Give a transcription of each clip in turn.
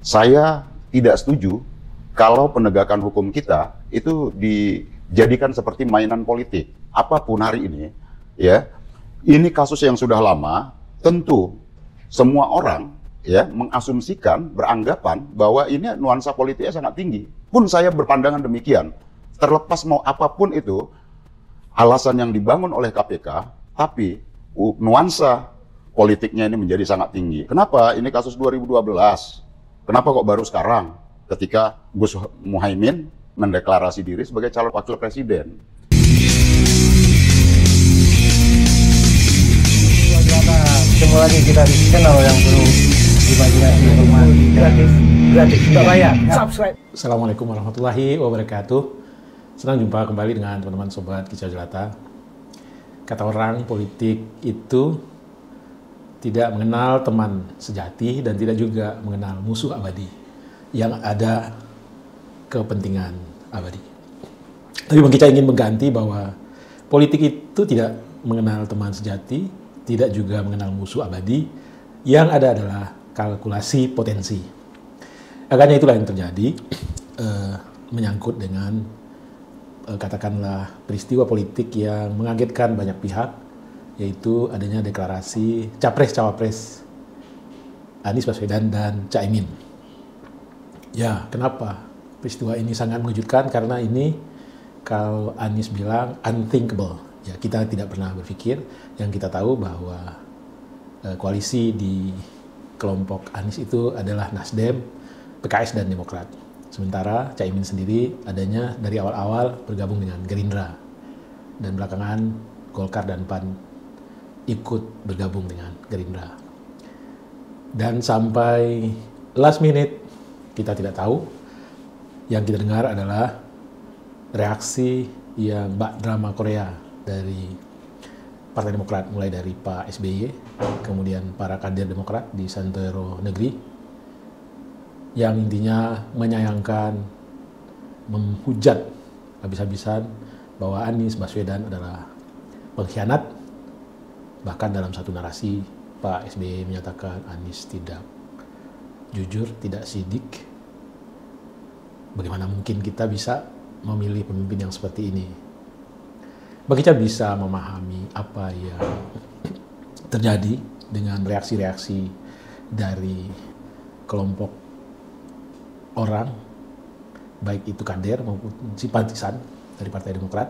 Saya tidak setuju kalau penegakan hukum kita itu dijadikan seperti mainan politik. Apapun hari ini, ya, ini kasus yang sudah lama, tentu semua orang ya mengasumsikan, beranggapan bahwa ini nuansa politiknya sangat tinggi. Pun saya berpandangan demikian. Terlepas mau apapun itu alasan yang dibangun oleh KPK, tapi nuansa politiknya ini menjadi sangat tinggi. Kenapa? Ini kasus 2012. Kenapa kok baru sekarang ketika Gus Muhaimin mendeklarasi diri sebagai calon wakil presiden? Ketemu lagi kita di channel yang perlu imajinasi gratis tidak bayar. Subscribe. Assalamualaikum warahmatullahi wabarakatuh. Senang jumpa kembali dengan teman-teman sobat Kicau Jelata. Kata orang, politik itu tidak mengenal teman sejati dan tidak juga mengenal musuh abadi yang ada kepentingan abadi. Tapi Bang Kicau ingin mengganti bahwa politik itu tidak mengenal teman sejati, tidak juga mengenal musuh abadi, yang ada adalah kalkulasi potensi. Agaknya itulah yang terjadi menyangkut dengan katakanlah peristiwa politik yang mengagetkan banyak pihak, yaitu adanya deklarasi Capres-Cawapres Anies Baswedan dan Caimin. Ya, kenapa peristiwa ini sangat mengejutkan? Karena ini kalau Anies bilang unthinkable. Ya, kita tidak pernah berpikir. Yang kita tahu bahwa koalisi di kelompok Anies itu adalah Nasdem, PKS, dan Demokrat. Sementara Caimin sendiri adanya dari awal-awal bergabung dengan Gerindra. Dan belakangan Golkar dan PAN ikut bergabung dengan Gerindra. Dan sampai last minute kita tidak tahu. Yang kita dengar adalah reaksi yang bak drama Korea dari Partai Demokrat, mulai dari Pak SBY, kemudian para kader Demokrat di Santero Negeri, yang intinya menyayangkan, menghujat habis-habisan bahwa Anies Baswedan adalah pengkhianat. Bahkan dalam satu narasi, Pak SBY menyatakan Anies tidak jujur, tidak sidik. Bagaimana mungkin kita bisa memilih pemimpin yang seperti ini? Bagi kita bisa memahami apa yang terjadi dengan reaksi-reaksi dari kelompok orang, baik itu kader maupun simpatisan dari Partai Demokrat.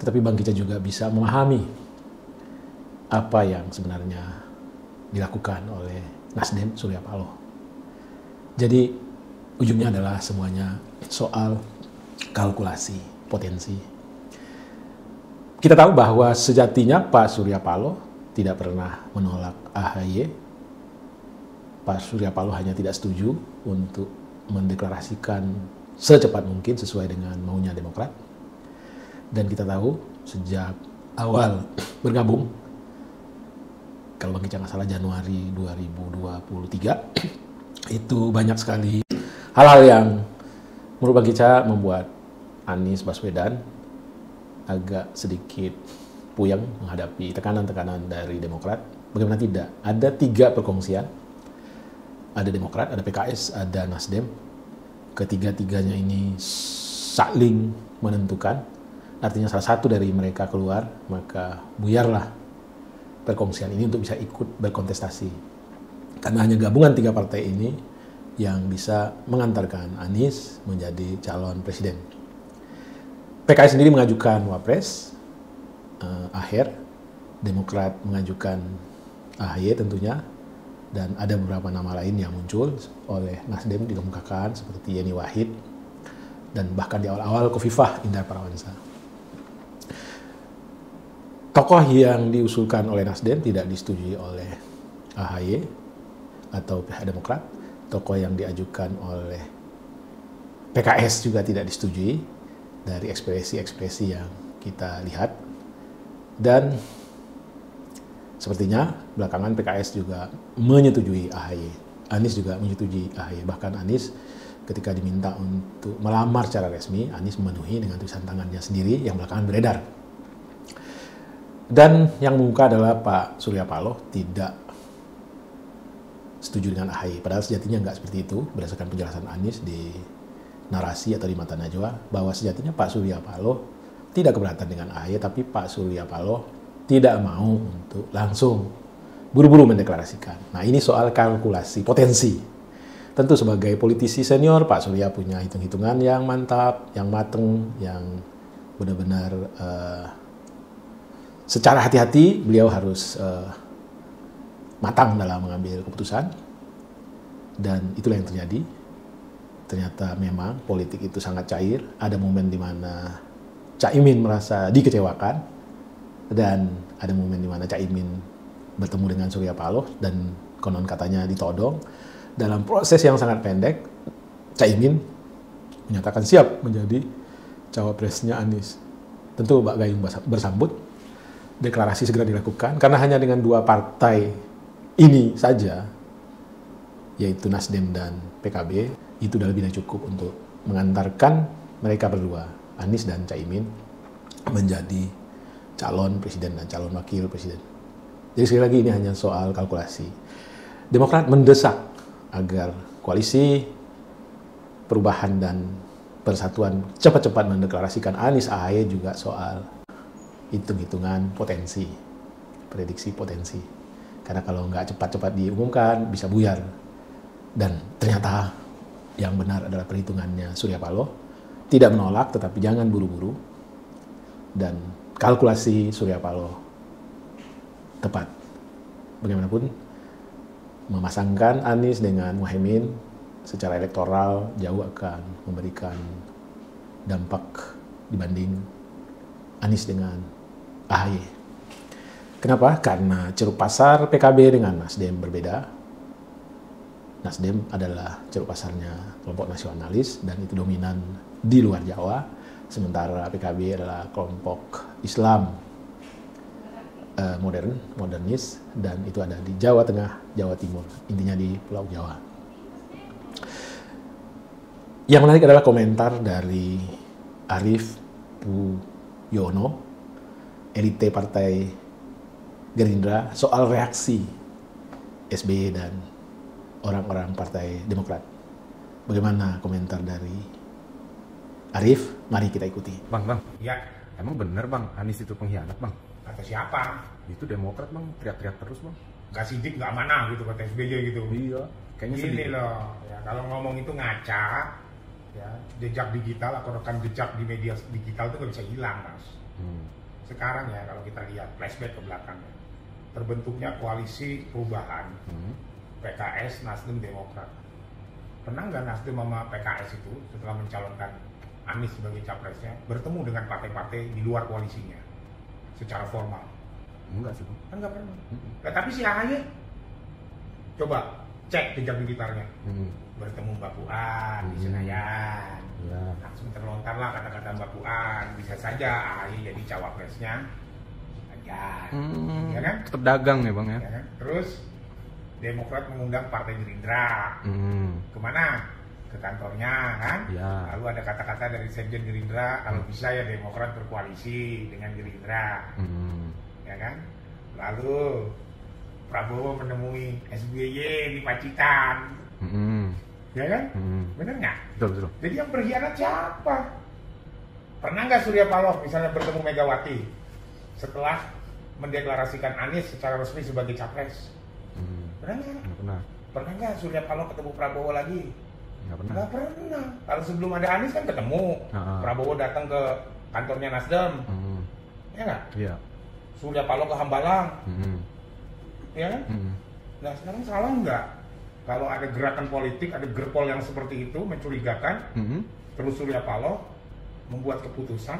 Tetapi Bang Kicau juga bisa memahami apa yang sebenarnya dilakukan oleh Nasdem Surya Paloh. Jadi ujungnya adalah semuanya soal kalkulasi potensi. Kita tahu bahwa sejatinya Pak Surya Paloh tidak pernah menolak AHY. Pak Surya Paloh hanya tidak setuju untuk mendeklarasikan secepat mungkin sesuai dengan maunya Demokrat. Dan kita tahu sejak awal bergabung, kalau Bang Kicau nggak salah Januari 2023, itu banyak sekali hal-hal yang menurut Bang Kicau membuat Anies Baswedan agak sedikit puyeng menghadapi tekanan-tekanan dari Demokrat. Bagaimana tidak? Ada 3 perkongsian. Ada Demokrat, ada PKS, ada Nasdem. Ketiga-tiganya ini saling menentukan. Artinya salah satu dari mereka keluar, maka buyarlah perkongsian ini untuk bisa ikut berkontestasi. Karena hanya gabungan 3 partai ini yang bisa mengantarkan Anies menjadi calon presiden. PKS sendiri mengajukan Wapres, Aher, Demokrat mengajukan AHY tentunya, dan ada beberapa nama lain yang muncul oleh Nasdem dikemukakan seperti Yeni Wahid, dan bahkan di awal-awal Kofifah Indar Parawansa. Tokoh yang diusulkan oleh Nasdem tidak disetujui oleh AHY atau pihak Demokrat. Tokoh yang diajukan oleh PKS juga tidak disetujui dari ekspresi-ekspresi yang kita lihat. Dan sepertinya belakangan PKS juga menyetujui AHY. Anies juga menyetujui AHY. Bahkan Anies ketika diminta untuk melamar secara resmi, Anies memenuhi dengan tulisan tangannya sendiri yang belakangan beredar. Dan yang mengungkap adalah Pak Surya Paloh tidak setuju dengan AHY. Padahal sejatinya nggak seperti itu, berdasarkan penjelasan Anies di narasi atau di Mata Najwa, bahwa sejatinya Pak Surya Paloh tidak keberatan dengan AHY, tapi Pak Surya Paloh tidak mau untuk langsung buru-buru mendeklarasikan. Nah, ini soal kalkulasi potensi. Tentu sebagai politisi senior, Pak Surya punya hitung-hitungan yang mantap, yang mateng, yang benar-benar secara hati-hati beliau harus matang dalam mengambil keputusan, dan itulah yang terjadi. Ternyata memang politik itu sangat cair. Ada momen di mana Caimin merasa dikecewakan, dan ada momen di mana Caimin bertemu dengan Surya Paloh dan konon katanya ditodong. Dalam proses yang sangat pendek, Caimin menyatakan siap menjadi cawapresnya Anies. Tentu Mbak Gayung bersambut, deklarasi segera dilakukan, karena hanya dengan dua partai ini saja, yaitu Nasdem dan PKB, itu sudah lebih dari cukup untuk mengantarkan mereka berdua, Anies dan Caimin, menjadi calon presiden dan calon wakil presiden. Jadi sekali lagi ini hanya soal kalkulasi. Demokrat mendesak agar koalisi perubahan dan persatuan cepat-cepat mendeklarasikan Anies AHY juga soal hitung-hitungan potensi, prediksi potensi. Karena kalau nggak cepat-cepat diumumkan, bisa buyar. Dan ternyata yang benar adalah perhitungannya Surya Paloh. Tidak menolak, tetapi jangan buru-buru. Dan kalkulasi Surya Paloh tepat. Bagaimanapun, memasangkan Anies dengan Muhaimin secara elektoral jauh akan memberikan dampak dibanding Anies dengan AHY. Kenapa? Karena ceruk pasar PKB dengan Nasdem berbeda. Nasdem adalah ceruk pasarnya kelompok nasionalis dan itu dominan di luar Jawa, sementara PKB adalah kelompok Islam modernis, dan itu ada di Jawa Tengah, Jawa Timur, intinya di Pulau Jawa. Yang menarik adalah komentar dari Arief Puyono, elite Partai Gerindra, soal reaksi SBY dan orang-orang Partai Demokrat. Bagaimana komentar dari Arief? Mari kita ikuti. Bang. Ya, Emang bener Bang, Anies itu pengkhianat Bang? kata siapa? Itu Demokrat Bang, teriak-teriak terus Bang. Gak sidik, gak mana gitu kata SBY gitu. Iya, kayaknya Gini sedih. loh, ya, kalau ngomong itu ngaca, ya, jejak digital atau rekam jejak di media digital itu gak bisa hilang, Mas. Sekarang ya, kalau kita lihat flashback ke belakang, terbentuknya koalisi perubahan, PKS, Nasdem, Demokrat. Pernah nggak Nasdem sama PKS itu setelah mencalonkan Anies sebagai capresnya bertemu dengan partai-partai di luar koalisinya secara formal? Enggak sih Bang. Kan nggak pernah. Nah, tapi si AHY coba cek jejak digitalnya, bertemu Mbak Puan di Senayan, Ya. langsung terlontarlah kata-kata Mbak Puan, bisa saja AHY jadi cawapresnya Ganjar, ya kan? Tetap dagang ya Bang ya. Ya kan? Terus Demokrat mengundang Partai Gerindra, kemana? Ke kantornya kan? Ya. Lalu ada kata-kata dari Sekjen Gerindra, kalau bisa ya Demokrat berkoalisi dengan Gerindra, ya kan? Lalu Prabowo menemui SBY di Pacitan, ya kan? Bener nggak? Betul. Jadi yang berkhianat siapa? Pernah nggak Surya Paloh misalnya bertemu Megawati setelah mendeklarasikan Anies secara resmi sebagai capres? Pernah nggak? Nggak pernah. Pernah nggak Surya Paloh ketemu Prabowo lagi? Nggak pernah. Nggak pernah. Kalau sebelum ada Anies kan ketemu. Prabowo datang ke kantornya Nasdem, ya nggak? Iya. Surya Paloh ke Hambalang, ya kan? Nah sekarang salah nggak? Kalau ada gerakan politik, ada gerpol yang seperti itu mencurigakan, terus Surya Paloh membuat keputusan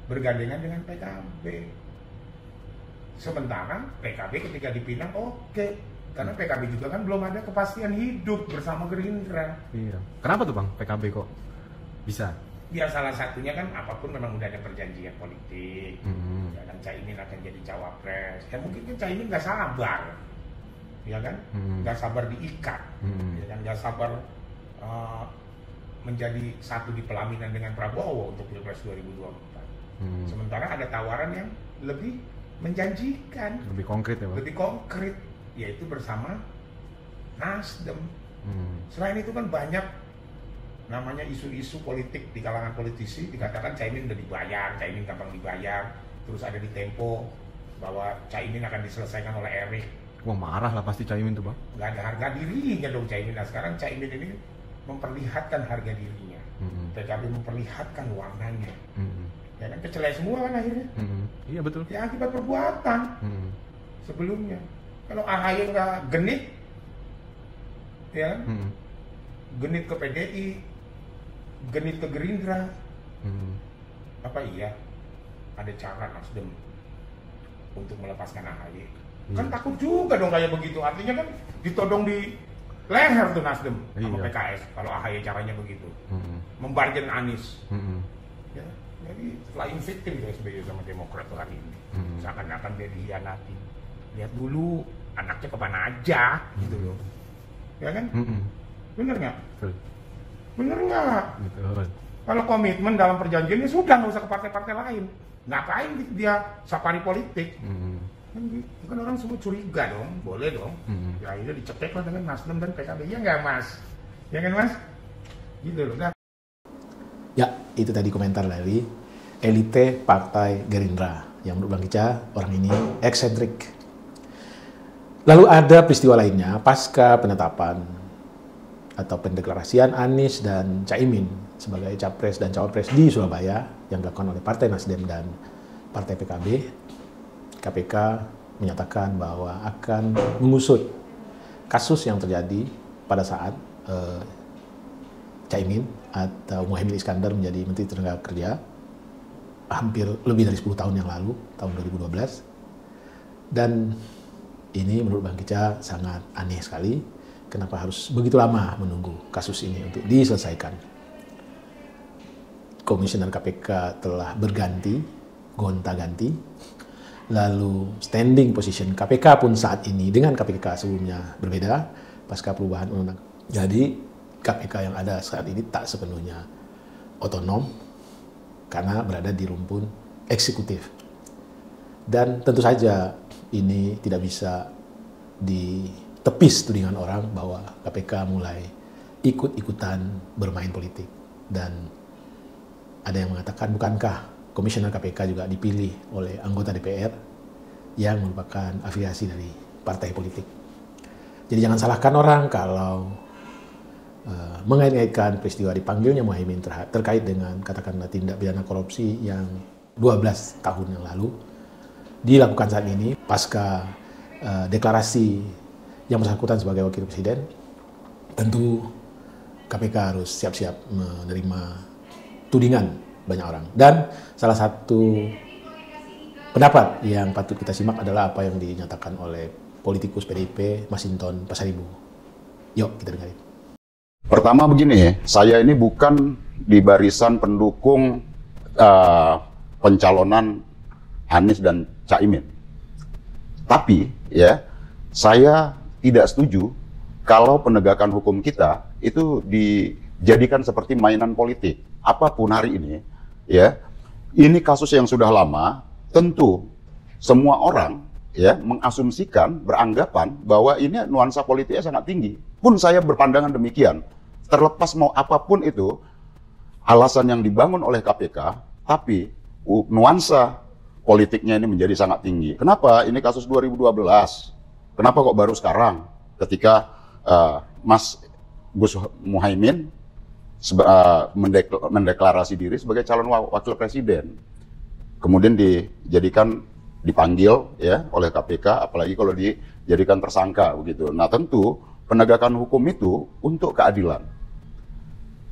bergandengan dengan PKB. Sementara PKB ketika dipinang oke, karena PKB juga kan belum ada kepastian hidup bersama Gerindra. Iya. Kenapa tuh Bang PKB kok bisa? Ya salah satunya kan apapun memang udah ada perjanjian politik. Ya kan Caimin akan jadi cawapres. Ya mungkin kan Caimin nggak sabar, ya kan? Nggak sabar diikat, ya kan? Nggak sabar menjadi satu di pelaminan dengan Prabowo untuk Pilpres 2024. Sementara ada tawaran yang lebih menjanjikan, Lebih konkret ya Bang? lebih konkret, yaitu bersama Nasdem. Selain itu kan banyak namanya isu-isu politik di kalangan politisi, dikatakan Caimin udah dibayar, Caimin gampang dibayar, terus ada di Tempo bahwa Caimin akan diselesaikan oleh Erik. Wah, marah lah pasti Caimin tuh, Bang. Nggak ada harga dirinya dong Caimin. Nah sekarang Caimin ini memperlihatkan harga dirinya, PKB memperlihatkan warnanya, ya kan kecelai semua kan akhirnya. Iya betul. Ya akibat perbuatan sebelumnya. Kalau AHY nggak genit, ya genit ke PDI, genit ke Gerindra, apa iya ada cara Nasdem untuk melepaskan AHY? Kan takut juga dong kayak begitu, artinya kan ditodong di leher tuh Nasdem sama PKS kalau AHY caranya begitu, membargain Anies. Ya, jadi flying victim tuh SBY sama Demokrat tuh hari ini, seakan-akan dia dihianati. Lihat dulu anaknya kemana aja gitu loh, ya kan? Bener nggak? Bener nggak? Kalau komitmen dalam perjanjiannya sudah, nggak usah ke partai-partai lain. Ngapain dia safari politik? Kan orang semua curiga dong, boleh dong. Ya akhirnya dicetek lah dengan Nasdem dan PKB, ya nggak Mas? Ya kan Mas? Gitu loh. Nah. Ya, itu tadi komentar dari elite Partai Gerindra yang menurut Bang Ica orang ini eksentrik. Lalu ada peristiwa lainnya pasca penetapan atau pendeklarasian Anies dan Caimin sebagai capres dan cawapres di Surabaya yang dilakukan oleh Partai Nasdem dan Partai PKB. KPK menyatakan bahwa akan mengusut kasus yang terjadi pada saat Caimin atau Muhaimin Iskandar menjadi Menteri Tenaga Kerja hampir lebih dari 10 tahun yang lalu, tahun 2012. Dan ini menurut Bang Kica sangat aneh sekali. Kenapa harus begitu lama menunggu kasus ini untuk diselesaikan? Komisioner KPK telah berganti, gonta-ganti. Lalu standing position KPK pun saat ini dengan KPK sebelumnya berbeda pasca perubahan undang-undang. Jadi KPK yang ada saat ini tak sepenuhnya otonom karena berada di rumpun eksekutif. Dan tentu saja ini tidak bisa ditepis tudingan orang bahwa KPK mulai ikut-ikutan bermain politik. Dan ada yang mengatakan, bukankah komisioner KPK juga dipilih oleh anggota DPR yang merupakan afiliasi dari partai politik. Jadi jangan salahkan orang kalau mengait-ngaitkan peristiwa dipanggilnya Muhaimin terkait dengan katakanlah tindak pidana korupsi yang 12 tahun yang lalu dilakukan saat ini pasca deklarasi yang bersangkutan sebagai wakil presiden. Tentu KPK harus siap-siap menerima tudingan banyak orang. Dan salah satu pendapat yang patut kita simak adalah apa yang dinyatakan oleh politikus PDIP Masinton Pasaribu. Yuk kita dengarin. Pertama begini, saya ini bukan di barisan pendukung pencalonan Anies dan Caimin. Tapi ya, saya tidak setuju kalau penegakan hukum kita itu dijadikan seperti mainan politik. Apapun hari ini, ya, ini kasus yang sudah lama, tentu semua orang ya mengasumsikan, beranggapan bahwa ini nuansa politiknya sangat tinggi. Pun saya berpandangan demikian. Terlepas mau apapun itu alasan yang dibangun oleh KPK, tapi nuansa politiknya ini menjadi sangat tinggi. Kenapa? Ini kasus 2012. Kenapa kok baru sekarang? Ketika Mas Gus Muhaimin mendeklarasi diri sebagai calon wakil presiden, kemudian dipanggil ya oleh KPK, apalagi kalau dijadikan tersangka begitu. Nah tentu penegakan hukum itu untuk keadilan.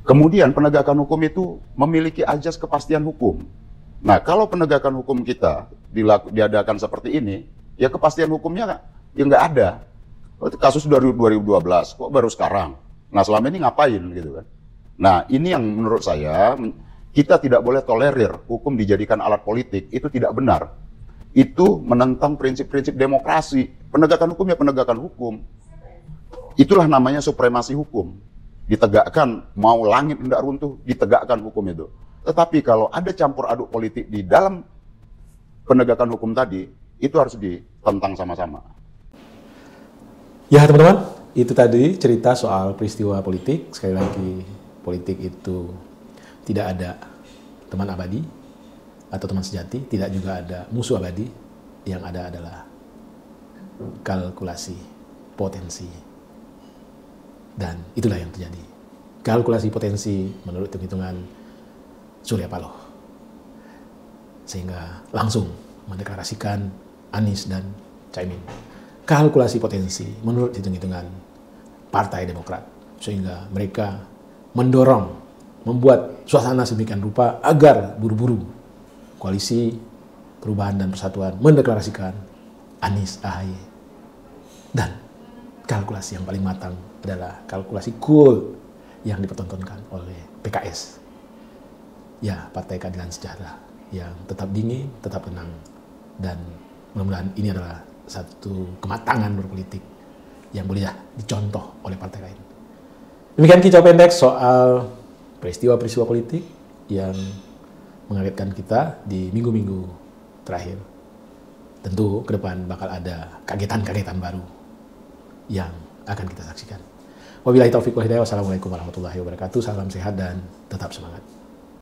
Kemudian penegakan hukum itu memiliki ajas kepastian hukum. Nah kalau penegakan hukum kita diadakan seperti ini, ya kepastian hukumnya ya nggak ada. Kasus 2012, kok baru sekarang? Nah selama ini ngapain gitu kan? Nah ini yang menurut saya kita tidak boleh tolerir hukum dijadikan alat politik, itu tidak benar. Itu menentang prinsip-prinsip demokrasi. Penegakan hukum ya penegakan hukum. Itulah namanya supremasi hukum. Ditegakkan, mau langit hendak runtuh, ditegakkan hukum itu. Tetapi kalau ada campur aduk politik di dalam penegakan hukum tadi, itu harus ditentang sama-sama. Ya teman-teman, itu tadi cerita soal peristiwa politik. Sekali lagi, politik itu tidak ada teman abadi atau teman sejati, tidak juga ada musuh abadi. Yang ada adalah kalkulasi potensi. Dan itulah yang terjadi. Kalkulasi potensi menurut hitung-hitungan Surya Paloh. Sehingga langsung mendeklarasikan Anies dan Caimin. Kalkulasi potensi menurut hitung-hitungan Partai Demokrat, sehingga mereka mendorong, membuat suasana sedemikian rupa agar buru-buru Koalisi Perubahan dan Persatuan mendeklarasikan Anies AHY. Dan kalkulasi yang paling matang adalah kalkulasi cool yang dipertontonkan oleh PKS. Ya, Partai Keadilan Sejahtera yang tetap dingin, tetap tenang, dan mudah-mudahan ini adalah satu kematangan berpolitik yang boleh dicontoh oleh partai lain. Demikian kicau pendek soal peristiwa-peristiwa politik yang mengagetkan kita di minggu-minggu terakhir. Tentu ke depan bakal ada kagetan-kagetan baru yang akan kita saksikan. Wabillahi taufiq wal hidayah. Wassalamualaikum warahmatullahi wabarakatuh. Salam sehat dan tetap semangat.